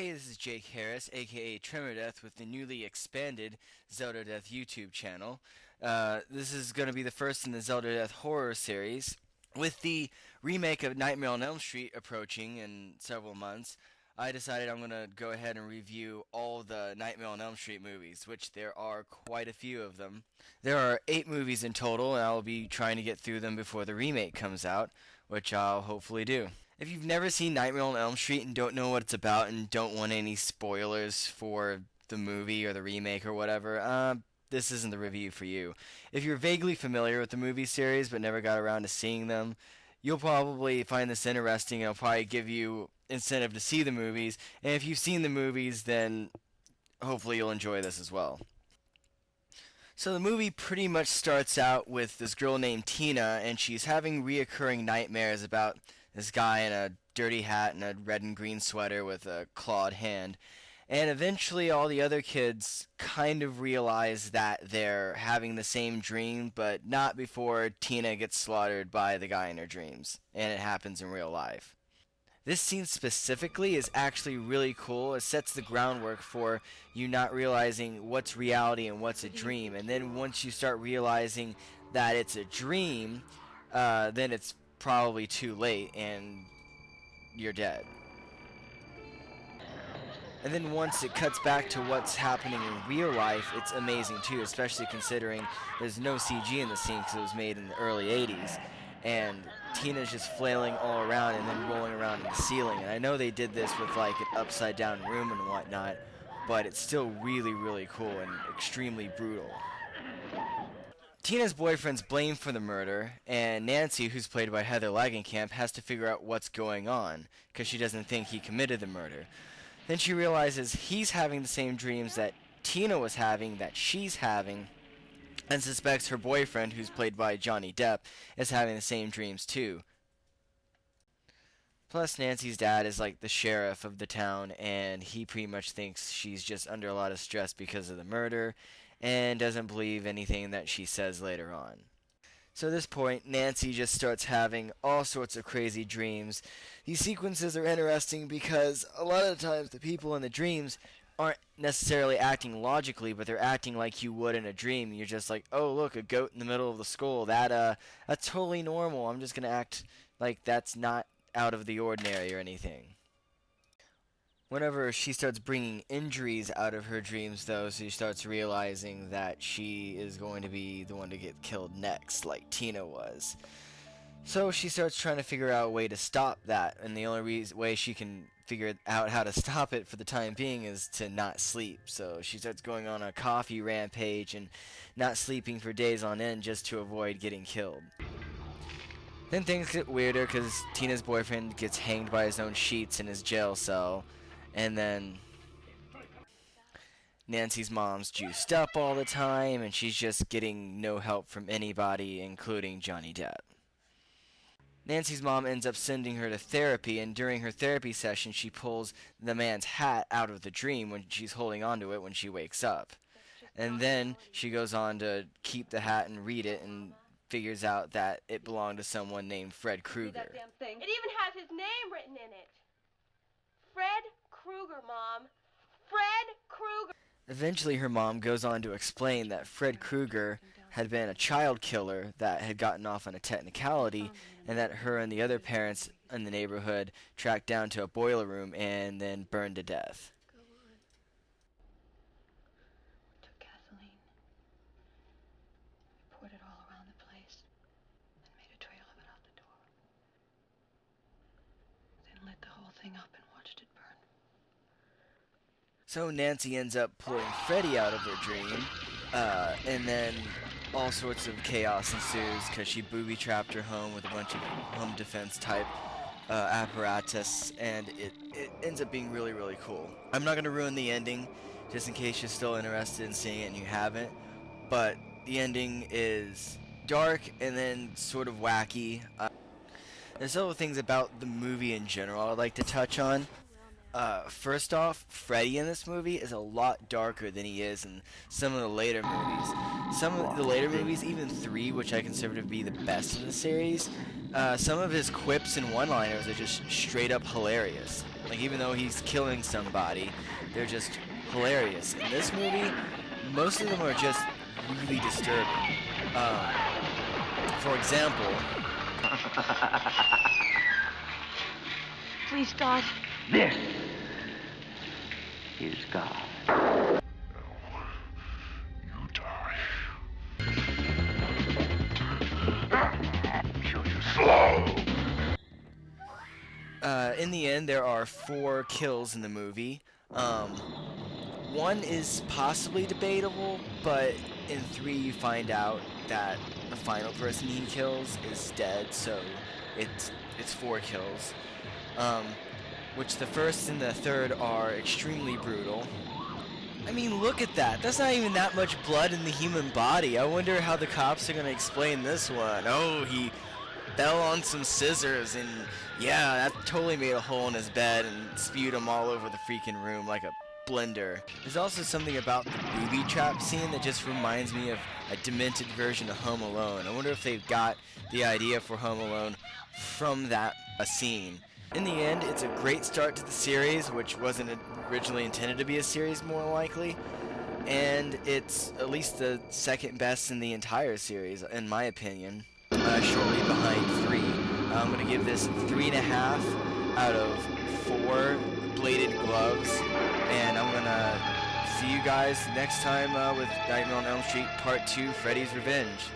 Hey, this is Jake Harris, aka Tremordeath, with the newly expanded Zelda Death YouTube channel. This is going to be the first in the Zelda Death horror series. With the remake of Nightmare on Elm Street approaching in several months, I decided I'm going to go ahead and review all the Nightmare on Elm Street movies, which there are quite a few of them. There are 8 movies in total, and I'll be trying to get through them before the remake comes out, which I'll hopefully do. If you've never seen Nightmare on Elm Street and don't know what it's about and don't want any spoilers for the movie or the remake or whatever, this isn't the review for you. If you're vaguely familiar with the movie series but never got around to seeing them, you'll probably find this interesting and it'll probably give you incentive to see the movies. And if you've seen the movies, then hopefully you'll enjoy this as well. So the movie pretty much starts out with this girl named Tina, and she's having reoccurring nightmares about this guy in a dirty hat and a red and green sweater with a clawed hand. And eventually all the other kids kind of realize that they're having the same dream, but not before Tina gets slaughtered by the guy in her dreams, and it happens in real life. This scene specifically is actually really cool. It sets the groundwork for you not realizing what's reality and what's a dream. And then once you start realizing that it's a dream, then it's probably too late and you're dead. And then once it cuts back to what's happening in real life, it's amazing too, especially considering there's no CG in the scene because it was made in the early 80s. And Tina's just flailing all around and then rolling around in the ceiling. And I know they did this with like an upside down room and whatnot, but it's still really, really cool and extremely brutal. Tina's boyfriend's blamed for the murder, and Nancy, who's played by Heather Langenkamp, has to figure out what's going on because she doesn't think he committed the murder. Then she realizes he's having the same dreams that Tina was having, that she's having, and suspects her boyfriend, who's played by Johnny Depp, is having the same dreams too. Plus, Nancy's dad is like the sheriff of the town, and he pretty much thinks she's just under a lot of stress because of the murder, and doesn't believe anything that she says later on. So at this point, Nancy just starts having all sorts of crazy dreams. These sequences are interesting because a lot of the times the people in the dreams aren't necessarily acting logically, but they're acting like you would in a dream. You're just like, oh look, a goat in the middle of the skull. That's totally normal. I'm just gonna act like that's not out of the ordinary or anything. Whenever she starts bringing injuries out of her dreams, though, she starts realizing that she is going to be the one to get killed next, like Tina was. So she starts trying to figure out a way to stop that, and the only way she can figure out how to stop it for the time being is to not sleep. So she starts going on a coffee rampage and not sleeping for days on end just to avoid getting killed. Then things get weirder because Tina's boyfriend gets hanged by his own sheets in his jail cell, and then Nancy's mom's juiced up all the time, and she's just getting no help from anybody, including Johnny Depp. Nancy's mom ends up sending her to therapy, and during her therapy session, she pulls the man's hat out of the dream when she's holding onto it when she wakes up. And then she goes on to keep the hat and read it and figures out that it belonged to someone named Fred Krueger. That damn thing. It even has his name written in it. Fred Krueger, Mom. Fred Krueger. Eventually, her mom goes on to explain that Fred Krueger had been a child killer that had gotten off on a technicality, and that her and the other parents in the neighborhood tracked down to a boiler room and then burned to death. Go on. We took gasoline. We poured it all around the place and made a trail of it out the door. Then lit the whole thing up and watched it burn. So Nancy ends up pulling Freddy out of her dream, and then all sorts of chaos ensues because she booby-trapped her home with a bunch of home defense type apparatus, and it ends up being really, really cool. I'm not going to ruin the ending, just in case you're still interested in seeing it and you haven't, but the ending is dark and then sort of wacky. There's several things about the movie in general I'd like to touch on. First off, Freddy in this movie is a lot darker than he is in some of the later movies. Some of the later movies, even 3, which I consider to be the best in the series, some of his quips and one-liners are just straight up hilarious. Like, even though he's killing somebody, they're just hilarious. In this movie, most of them are just really disturbing. For example... Please, God. This is God. You die. Kill you slow. In the end, there are 4 kills in the movie. One is possibly debatable, but in 3 you find out that the final person he kills is dead, so it's 4 kills. Which the first and the third are extremely brutal. I mean, look at that. That's not even that much blood in the human body. I wonder how the cops are going to explain this one. Oh, he fell on some scissors and yeah, that totally made a hole in his bed and spewed him all over the freaking room like a blender. There's also something about the booby trap scene that just reminds me of a demented version of Home Alone. I wonder if they've got the idea for Home Alone from that scene. In the end, it's a great start to the series, which wasn't originally intended to be a series, more likely. And it's at least the second best in the entire series, in my opinion. Shortly behind 3. I'm going to give this 3.5 out of 4 bladed gloves. And I'm going to see you guys next time with Nightmare on Elm Street Part 2, Freddy's Revenge.